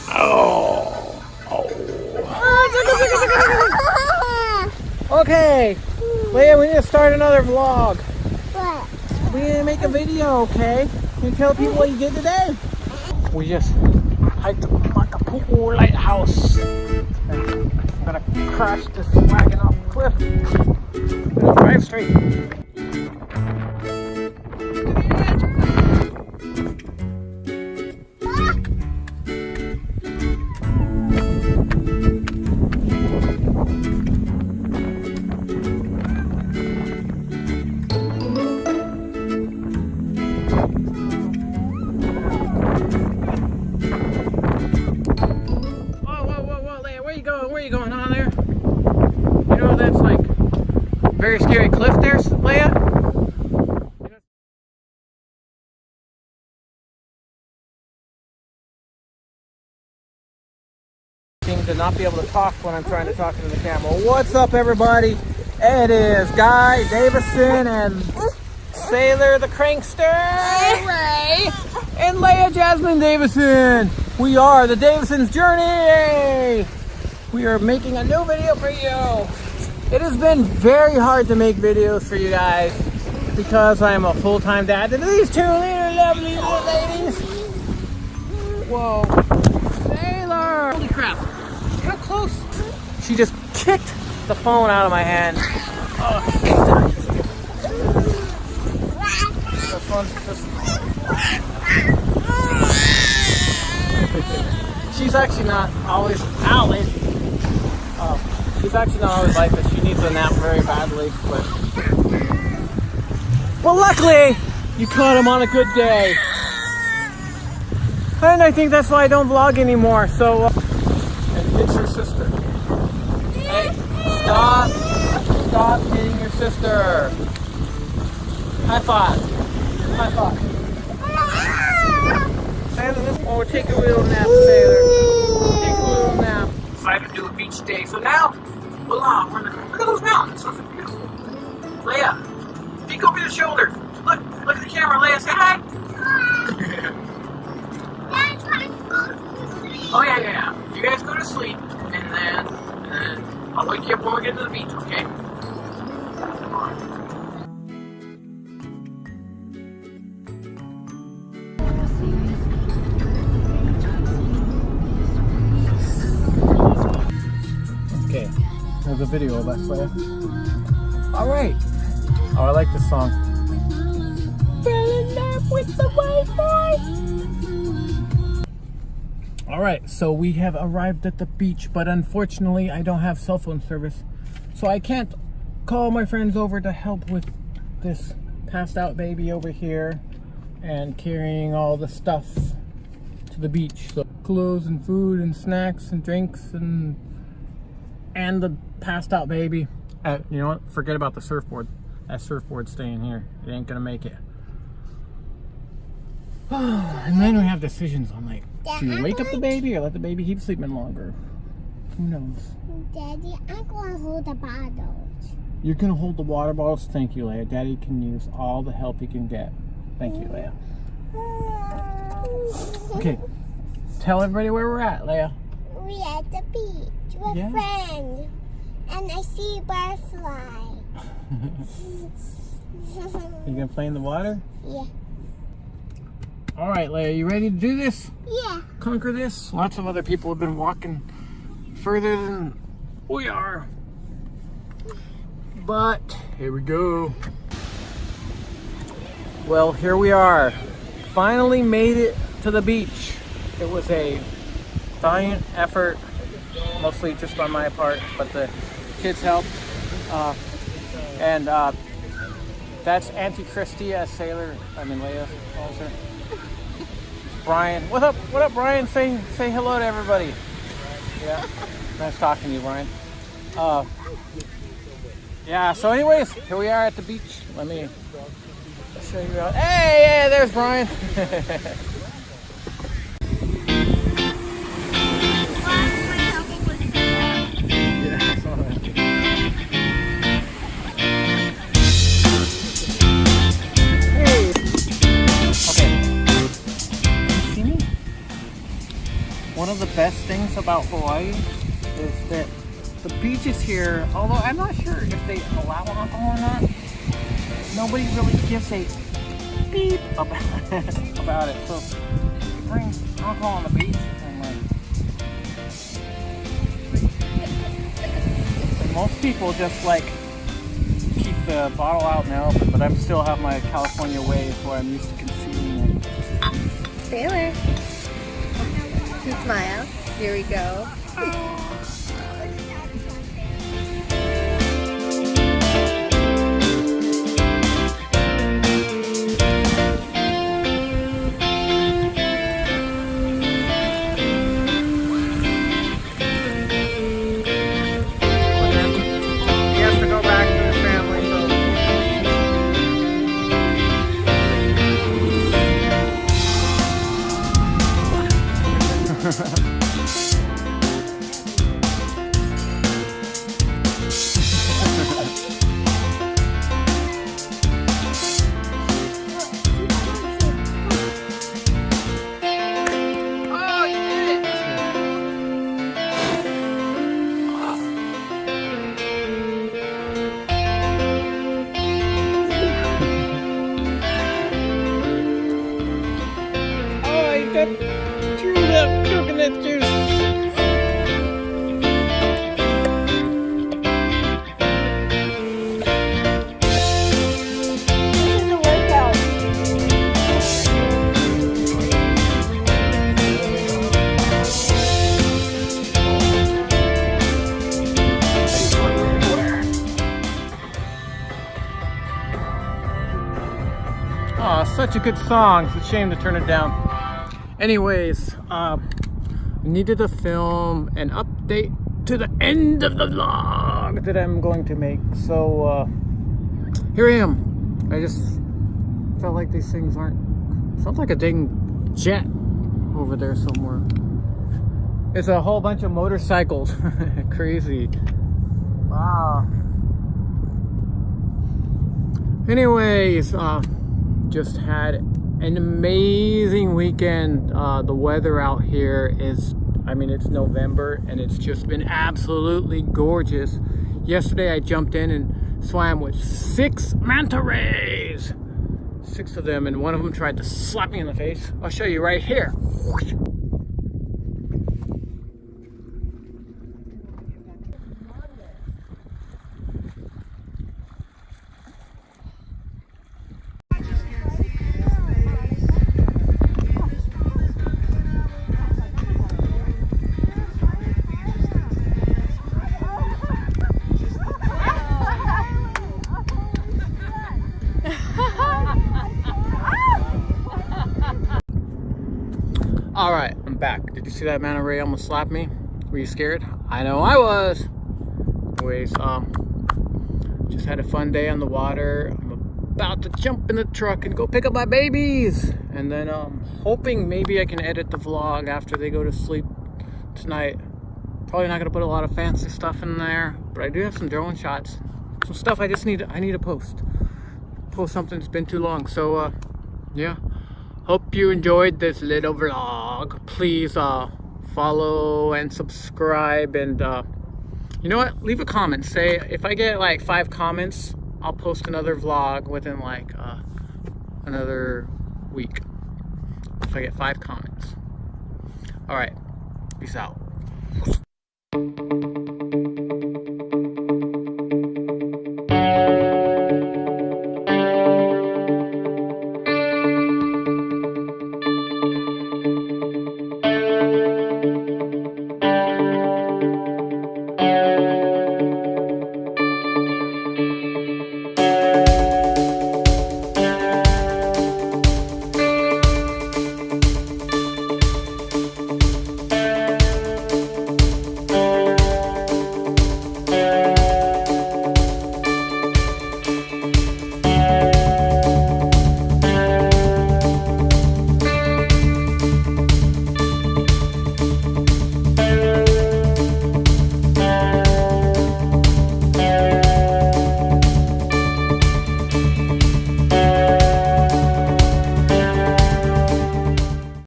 Oh. Okay. Leia, we need to start another vlog. What? We need to make a video, okay? Can you tell people what you did today? We just hiked the Makapu'u lighthouse. I'm gonna crash this wagon off the cliff. I'm gonna drive straight. Where you going on there? You know that's like very scary cliff there, Leia? Seem to not be able to talk when I'm trying to talk into the camera. What's up, everybody? It is Guy Davison and Sailor the Crankster and Leia Jasmine Davison. We are the Davison's Journey. We are making a new video for you. It has been very hard to make videos for you guys because I am a full-time dad to these two little lovely little ladies. Whoa. Sailor! Holy crap. How close? She just kicked the phone out of my hand. Oh, this one's just... She's actually not always out. She's actually not always like this. She needs a nap very badly. But luckily, you caught him on a good day. And I think that's why I don't vlog anymore. So, and it's your sister. Hey, stop hitting your sister. High five. High five. Sailor, this one will take a little nap, Sailor. Take a little nap. Decided to do a beach day, so now, voila, look at those mountains. Those are beautiful. Leia, peek over your shoulder. Look at the camera, Leia, say hi. Oh yeah. You guys go to sleep, and then I'll wake you up when we get to the beach, okay? Okay, there's a video of us, Leia. Alright. Oh, I like this song. Fell in love with the white boy. Alright, so we have arrived at the beach, but unfortunately I don't have cell phone service. So I can't call my friends over to help with this passed out baby over here and carrying all the stuff to the beach. So clothes and food and snacks and drinks and the passed out baby. You know what? Forget about the surfboard. That surfboard's staying here. It ain't gonna make it. And then we have decisions on like, do we wake up the baby or let the baby keep sleeping longer? Who knows? Daddy, I'm going to hold the bottles. You're gonna hold the water bottles? Thank you, Leia. Daddy can use all the help he can get. Thank you, Leia. Okay, tell everybody where we're at, Leia. We're at the beach with friends. And I see birds fly. You gonna play in the water? Yeah. Alright, Leia, you ready to do this? Yeah. Conquer this? Lots of other people have been walking further than we are. But, here we go. Well, here we are. Finally made it to the beach. It was a valiant effort, mostly just on my part, but the kids helped. That's Auntie Christy, as Leia calls her. Brian, what up, Brian? Say hello to everybody. Yeah, nice talking to you, Brian. Yeah, so anyways, here we are at the beach. Let me show you out. Hey, there's Brian. One of the best things about Hawaii is that the beaches here, although I'm not sure if they allow alcohol or not, nobody really gives a beep about it. So you bring alcohol on the beach and most people just like keep the bottle out and open, but I'm still have my California ways where I'm used to concealing it. Sailor. Smile. Here we go. He has to go back to his family, so. Chewed up coconut juice. This is a workout. Oh, such a good song. It's a shame to turn it down. Anyways, needed to film an update to the end of the vlog that I'm going to make. So here I am. I just felt like these things aren't. Sounds like a dang jet over there somewhere. It's a whole bunch of motorcycles. Crazy. Wow. Anyways, just had an amazing weekend. The weather out here is, I mean, it's November and it's just been absolutely gorgeous. Yesterday I jumped in and swam with 6 manta rays. 6 of them, and one of them tried to slap me in the face. I'll show you right here. All right, I'm back. Did you see that manta ray almost slapped me? Were you scared? I know I was. Anyways, just had a fun day on the water. I'm about to jump in the truck and go pick up my babies. And then hoping maybe I can edit the vlog after they go to sleep tonight. Probably not gonna put a lot of fancy stuff in there, but I do have some drone shots. Some stuff I need to post. Post something that's been too long. So yeah. Hope you enjoyed this little vlog. Please follow and subscribe, and you know what? Leave a comment. Say if I get like 5 comments, I'll post another vlog within like another week. If I get 5 comments. All right. Peace out.